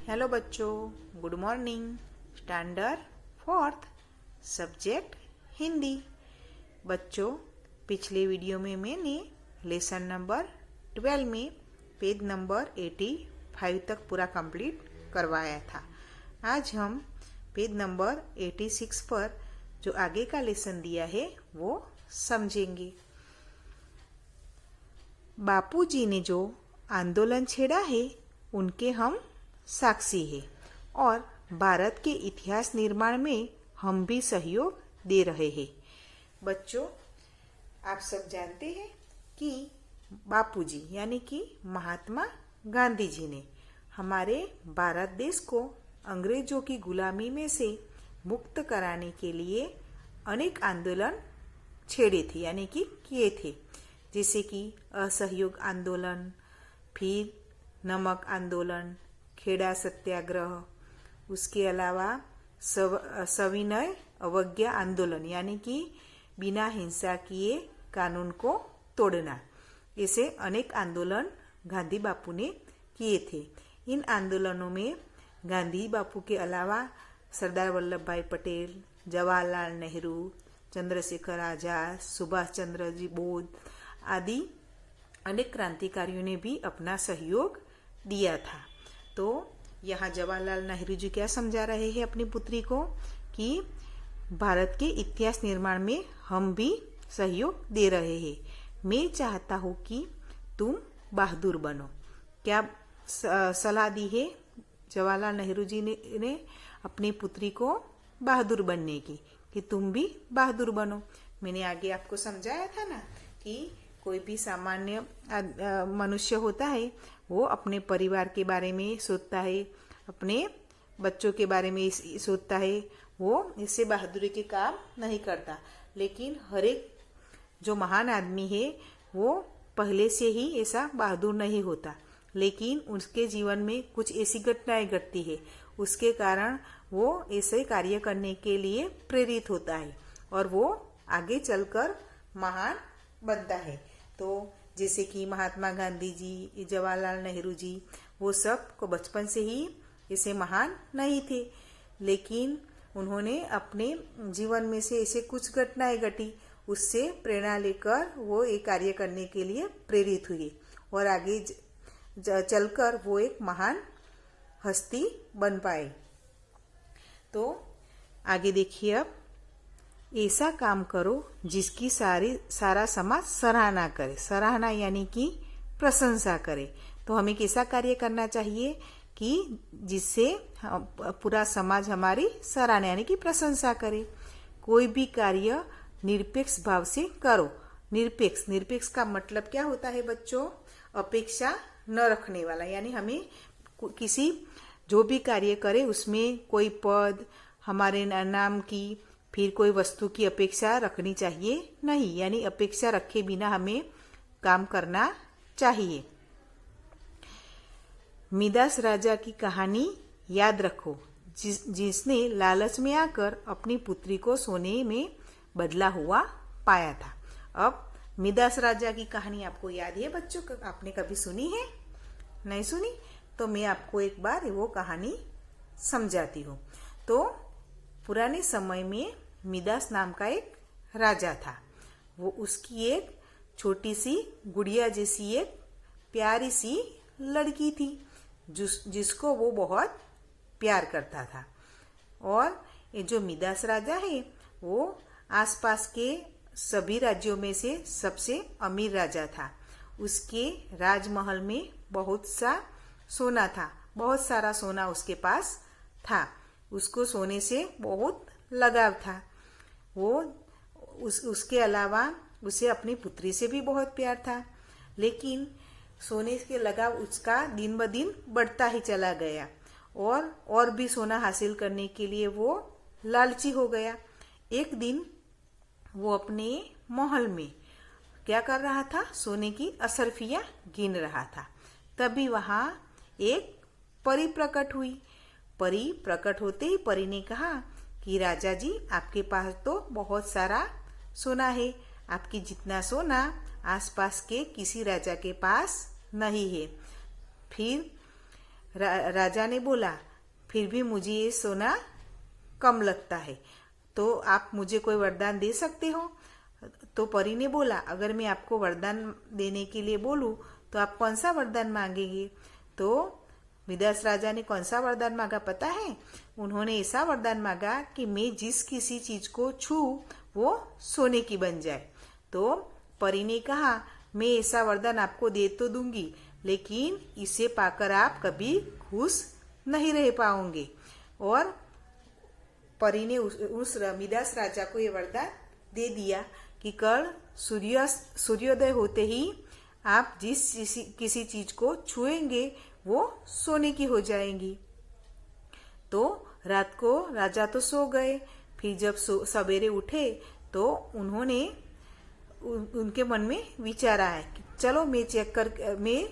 Hello बच्चों, good morning. Standard fourth, subject Hindi. बच्चों, पिछले वीडियो में मैंने लेसन नंबर 12 में पेज नंबर 85 तक पूरा कंप्लीट करवाया था। आज हम पेज नंबर 86 पर जो आगे का लेसन दिया है वो समझेंगे। बापूजी ने जो आंदोलन छेड़ा है उनके हम साक्षी है और भारत के इतिहास निर्माण में हम भी सहयोग दे रहे हैं। बच्चों, आप सब जानते हैं कि बापूजी यानी कि महात्मा गांधी जी ने हमारे भारत देश को अंग्रेजों की गुलामी में से मुक्त कराने के लिए अनेक आंदोलन छेड़े थे यानी कि किए थे, जैसे कि असहयोग आंदोलन, फिर नमक आंदोलन, खेड़ा सत्याग्रह, उसके अलावा सविनय अवज्ञा आंदोलन यानी कि बिना हिंसा किए कानून को तोड़ना। ऐसे अनेक आंदोलन गांधी बापू ने किए थे। इन आंदोलनों में गांधी बापू के अलावा सरदार वल्लभ भाई पटेल, जवाहरलाल नेहरू, चंद्रशेखर आजाद, सुभाष चंद्र बोस आदि अनेक क्रांतिकारियों ने भी अपना सहयोग दिया था। तो यहाँ जवाहरलाल नेहरू जी क्या समझा रहे हैं अपनी पुत्री को कि भारत के इतिहास निर्माण में हम भी सहयोग दे रहे हैं। मैं चाहता हूँ कि तुम बहादुर बनो। क्या सलाह दी है जवाहरलाल नेहरू जी ने अपनी पुत्री को बहादुर बनने की, कि तुम भी बहादुर बनो। मैंने आगे आपको समझाया था ना कि कोई भी सामान्य मनुष्य होता है वो अपने परिवार के बारे में सोचता है, अपने बच्चों के बारे में सोचता है, वो इससे बहादुरी के काम नहीं करता। लेकिन हर एक जो महान आदमी है वो पहले से ही ऐसा बहादुर नहीं होता, लेकिन उसके जीवन में कुछ ऐसी घटनाएं घटती है, उसके कारण वो ऐसे कार्य करने के लिए प्रेरित होता है और वो आगे चलकर महान बनता है। तो जैसे कि महात्मा गांधी जी, जवाहरलाल नेहरू जी, वो सब को बचपन से ही ऐसे महान नहीं थे, लेकिन उन्होंने अपने जीवन में से ऐसे कुछ घटनाएं घटी, उससे प्रेरणा लेकर वो एक कार्य करने के लिए प्रेरित हुए और आगे चलकर वो एक महान हस्ती बन पाए। तो आगे देखिए, अब ऐसा काम करो जिसकी सारा समाज सराहना करे। सराहना यानी कि प्रशंसा करे। तो हमें कैसा कार्य करना चाहिए कि जिससे पूरा समाज हमारी सराहना यानी कि प्रशंसा करे। कोई भी कार्य निरपेक्ष भाव से करो। निरपेक्ष का मतलब क्या होता है बच्चों? अपेक्षा न रखने वाला, यानी हमें किसी जो भी कार्य करे उसमें कोई पद, हमारे नाम की, फिर कोई वस्तु की अपेक्षा रखनी चाहिए नहीं, यानी अपेक्षा रखे बिना हमें काम करना चाहिए। मिदास राजा की कहानी याद रखो, जिसने लालच में आकर अपनी पुत्री को सोने में बदला हुआ पाया था। अब मिदास राजा की कहानी आपको याद है बच्चों? आपने कभी सुनी है? नहीं सुनी? तो मैं आपको एक बार वो कहानी समझाती हूँ। तो पुराने समय में मिदास नाम का एक राजा था। वो उसकी एक छोटी सी गुड़िया जैसी एक प्यारी सी लड़की थी जिसको वो बहुत प्यार करता था। और ये जो मिदास राजा है वो आसपास के सभी राज्यों में से सबसे अमीर राजा था। उसके राजमहल में बहुत सा सोना था, बहुत सारा सोना उसके पास था। उसको सोने से बहुत लगाव था। वो उसके अलावा उसे अपनी पुत्री से भी बहुत प्यार था, लेकिन सोने के लगाव उसका दिन ब दिन बढ़ता ही चला गया और भी सोना हासिल करने के लिए वो लालची हो गया। एक दिन वो अपने महल में क्या कर रहा था? सोने की असरफियां गिन रहा था। तभी वहां एक परी प्रकट हुई। परी प्रकट होते ही परी ने कहा कि राजा जी, आपके पास तो बहुत सारा सोना है, आपकी जितना सोना आसपास के किसी राजा के पास नहीं है। फिर राजा ने बोला, फिर भी मुझे ये सोना कम लगता है, तो आप मुझे कोई वरदान दे सकते हो? तो परी ने बोला, अगर मैं आपको वरदान देने के लिए बोलूं तो आप कौन सा वरदान मांगेंगे? तो मिदास राजा ने कौन सा वरदान मांगा पता है? उन्होंने ऐसा वरदान मांगा कि मैं जिस किसी चीज को छू वो सोने की बन जाए। तो परी ने कहा, मैं ऐसा वरदान आपको दे तो दूंगी, लेकिन इसे पाकर आप कभी खुश नहीं रह पाओगे। और परी ने उस मिदास राजा को ये वरदान दे दिया कि कल सूर्योदय होते ही आप जिस किसी चीज को छुएंगे वो सोने की हो जाएंगी। तो रात को राजा तो सो गए। फिर जब सवेरे उठे तो उन्होंने उनके मन में विचार आया कि चलो मैं चेक कर मैं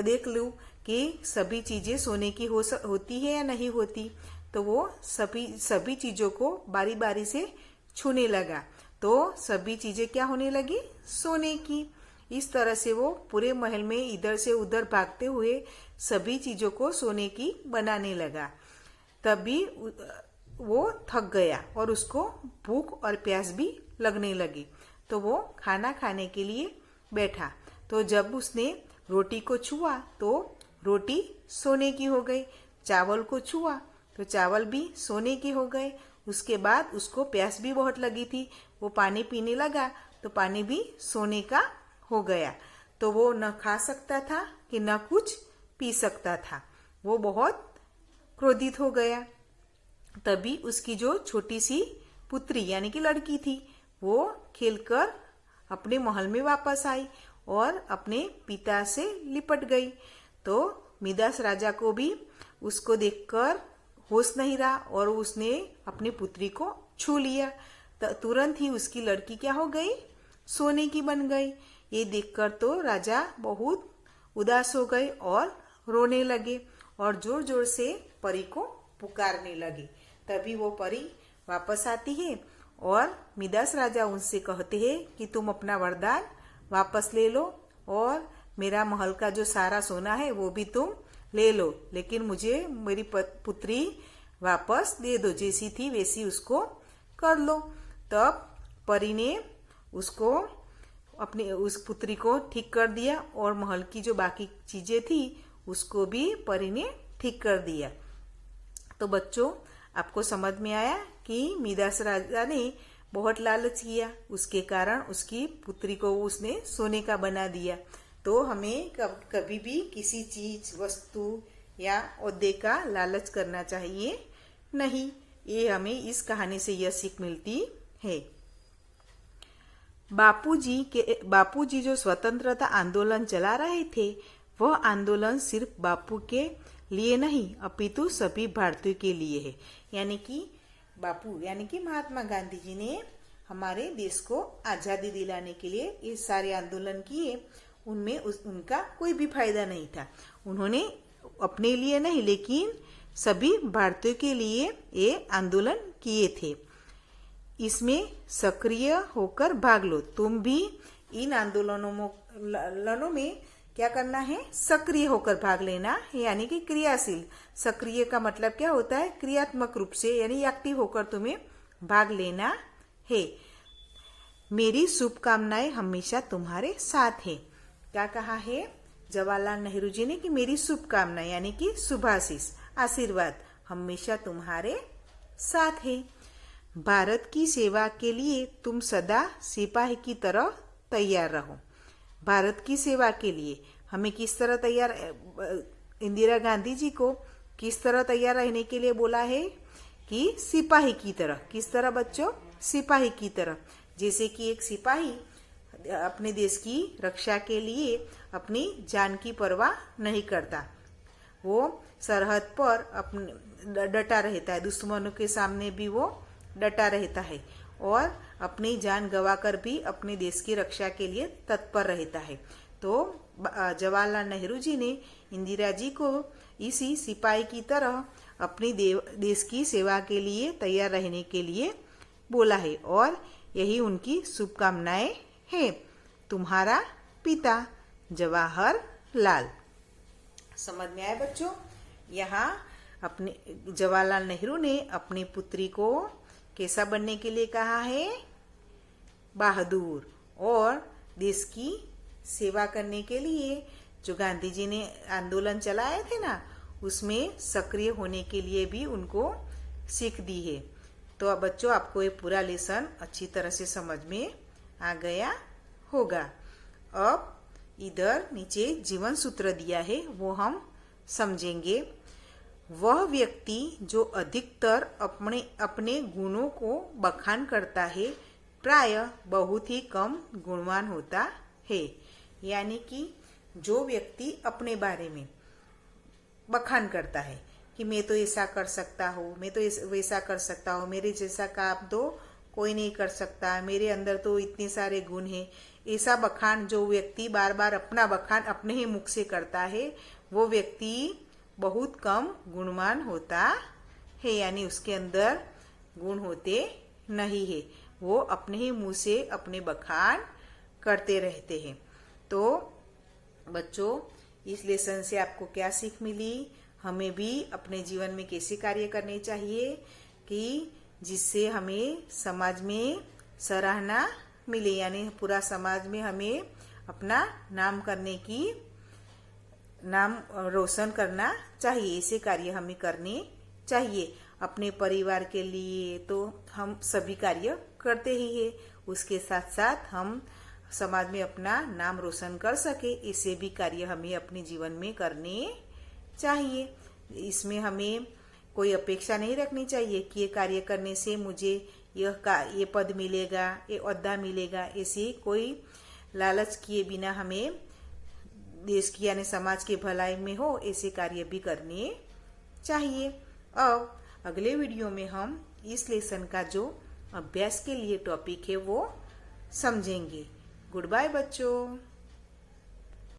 देख लूं कि सभी चीजें सोने की होती है या नहीं होती। तो वो सभी चीजों को बारी बारी से छूने लगा, तो सभी चीजें क्या होने लगी? सोने की। इस तरह से वो पूरे महल में इधर से उधर भागते हुए सभी चीजों को सोने की बनाने लगा। तभी वो थक गया और उसको भूख और प्यास भी लगने लगी, तो वो खाना खाने के लिए बैठा। तो जब उसने रोटी को छुआ तो रोटी सोने की हो गई, चावल को छुआ तो चावल भी सोने के हो गए। उसके बाद उसको प्यास भी बहुत लगी थी, वो पानी पीने लगा तो पानी भी सोने का हो गया। तो वो न खा सकता था कि न कुछ पी सकता था। वो बहुत क्रोधित हो गया। तभी उसकी जो छोटी सी पुत्री यानी कि लड़की थी, वो खेलकर अपने महल में वापस आई और अपने पिता से लिपट गई। तो मिदास राजा को भी उसको देखकर होश नहीं रहा और उसने अपनी पुत्री को छू लिया। तुरंत ही उसकी लड़की क्या हो गई? सोने की बन गई। ये देखकर तो राजा बहुत उदास हो गए और रोने लगे और जोर जोर से परी को पुकारने लगे। तभी वो परी वापस आती है और मिदास राजा उनसे कहते हैं कि तुम अपना वरदान वापस ले लो और मेरा महल का जो सारा सोना है वो भी तुम ले लो, लेकिन मुझे मेरी पुत्री वापस दे दो, जैसी थी वैसी उसको कर लो। तब परी ने उसको अपनी उस पुत्री को ठीक कर दिया और महल की जो बाकी चीजें थी उसको भी परी ने ठीक कर दिया। तो बच्चों, आपको समझ में आया कि मिदास राजा ने बहुत लालच किया, उसके कारण उसकी पुत्री को उसने सोने का बना दिया। तो हमें कभी भी किसी चीज, वस्तु या ओहदे का लालच करना चाहिए नहीं। ये हमें इस कहानी से यह सीख मिलती है। बापूजी जो स्वतंत्रता आंदोलन चला रहे थे, वह आंदोलन सिर्फ बापू के लिए नहीं अपितु सभी भारतीयों के लिए है। यानी कि बापू यानी कि महात्मा गांधी जी ने हमारे देश को आजादी दिलाने के लिए ये सारे आंदोलन किए। उनमें उनका कोई भी फायदा नहीं था। उन्होंने अपने लिए नहीं लेकिन सभी भारतीयों के लिए ये आंदोलन किए थे। इसमें सक्रिय होकर भाग लो। तुम भी इन आंदोलनों में क्या करना है? सक्रिय होकर भाग लेना, यानी कि क्रियाशील। सक्रिय का मतलब क्या होता है? क्रियात्मक रूप से यानी एक्टिव होकर तुम्हें भाग लेना है। मेरी शुभकामनाएं हमेशा तुम्हारे साथ है। क्या कहा है जवाहरलाल नेहरू जी ने कि मेरी शुभकामनाएं यानी कि शुभाशीष, आशीर्वाद हमेशा तुम्हारे साथ है। भारत की सेवा के लिए तुम सदा सिपाही की तरह तैयार रहो। भारत की सेवा के लिए हमें किस तरह तैयार, इंदिरा गांधी जी को किस तरह तैयार रहने के लिए बोला है कि सिपाही की तरह। किस तरह बच्चों? सिपाही की तरह। जैसे कि एक सिपाही अपने देश की रक्षा के लिए अपनी जान की परवाह नहीं करता, वो सरहद पर अपने डटा रहता है, दुश्मनों के सामने भी वो डटा रहता है और अपनी जान गंवाकर भी अपने देश की रक्षा के लिए तत्पर रहता है। तो जवाहरलाल नेहरू जी ने इंदिरा जी को इसी सिपाही की तरह अपनी देश की सेवा के लिए तैयार रहने के लिए बोला है और यही उनकी शुभकामनाएं हैं। तुम्हारा पिता जवाहरलाल। समझ में आया बच्चों? यहाँ अपने जवाहरलाल नेहरू ने अपनी पुत्री को कैसा बनने के लिए कहा है? बहादुर। और देश की सेवा करने के लिए जो गांधी जी ने आंदोलन चलाए थे ना, उसमें सक्रिय होने के लिए भी उनको सीख दी है। तो अब बच्चों, आपको ये पूरा लेसन अच्छी तरह से समझ में आ गया होगा। अब इधर नीचे जीवन सूत्र दिया है, वो हम समझेंगे। वह व्यक्ति जो अधिकतर अपने गुणों को बखान करता है, प्रायः बहुत ही कम गुणवान होता है। यानी कि जो व्यक्ति अपने बारे में बखान करता है कि मैं तो ऐसा कर सकता हूँ, मैं तो वैसा कर सकता हूँ, मेरे जैसा काम तो कोई नहीं कर सकता, मेरे अंदर तो इतने सारे गुण हैं, ऐसा बखान जो व्यक्ति बार बार अपना बखान अपने ही मुख से करता है, वो व्यक्ति बहुत कम गुणवान होता है। यानी उसके अंदर गुण होते नहीं है, वो अपने ही मुंह से अपने बखान करते रहते हैं। तो बच्चों, इस लेसन से आपको क्या सीख मिली? हमें भी अपने जीवन में कैसे कार्य करने चाहिए कि जिससे हमें समाज में सराहना मिले, यानी पूरा समाज में हमें अपना नाम रोशन करना चाहिए। ऐसे कार्य हमें करने चाहिए। अपने परिवार के लिए तो हम सभी कार्य करते ही हैं, उसके साथ साथ हम समाज में अपना नाम रोशन कर सके, ऐसे भी कार्य हमें अपने जीवन में करने चाहिए। इसमें हमें कोई अपेक्षा नहीं रखनी चाहिए कि ये कार्य करने से मुझे ये पद मिलेगा, ये ओहदा मिलेगा। ऐसी कोई लालच किए बिना हमें देश की यानी समाज की भलाई में हो ऐसे कार्य भी करने चाहिए। अब अगले वीडियो में हम इस लेसन का जो अभ्यास के लिए टॉपिक है वो समझेंगे। गुड बाय बच्चों।